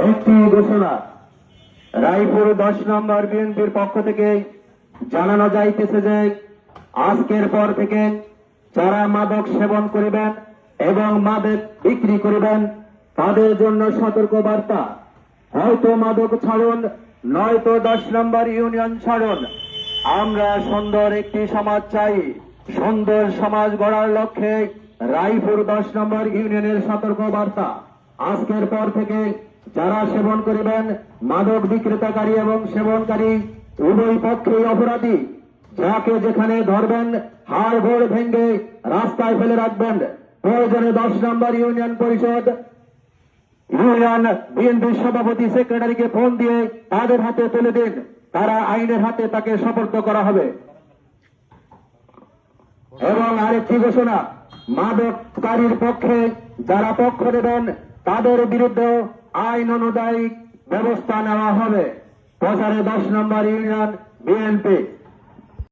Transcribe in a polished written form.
একটি ঘোষণা রায়পুর 10 নম্বর বিএনপির পক্ষ থেকে জানানো যাইতেছে যে আজকের পর থেকে যারা মাদক সেবন করিবেন এবং মাদক বিক্রি করিবেন তাদের জন্য সতর্ক বার্তা। হয়তো মাদক ছাড়ুন, নয়তো 10 নম্বর ইউনিয়ন ছাড়ুন। আমরা সুন্দর একটি সমাজ চাই। সুন্দর সমাজ গড়ার লক্ষ্যে রায়পুর 10 নম্বর ইউনিয়নের সতর্ক বার্তা। আজকের পর থেকে যারা সেবন করিবেন, মাদক বিক্রেতাকারী এবং সেবনকারী উভয় পক্ষেই অপরাধী। যাকে যেখানে ধরবেন হাড় ঘোড় ভেঙে রাস্তায় ফেলে রাখবেন। প্রয়োজনে 10 নম্বর ইউনিয়ন পরিষদ ইউনিয়ন বিএনপির সভাপতি সেক্রেটারিকে ফোন দিয়ে তাদের হাতে তুলে দিন। তারা আইনের হাতে তাকে সোপর্দ করা হবে। এবং আরেকটি ঘোষণা, মাদককারীর পক্ষে যারা পক্ষ নেবেন তাদের বিরুদ্ধে আইন অনুযায়ী ব্যবস্থা নেওয়া হবে। প্রচারে 10 নম্বর ইউনিয়ন বিএনপি।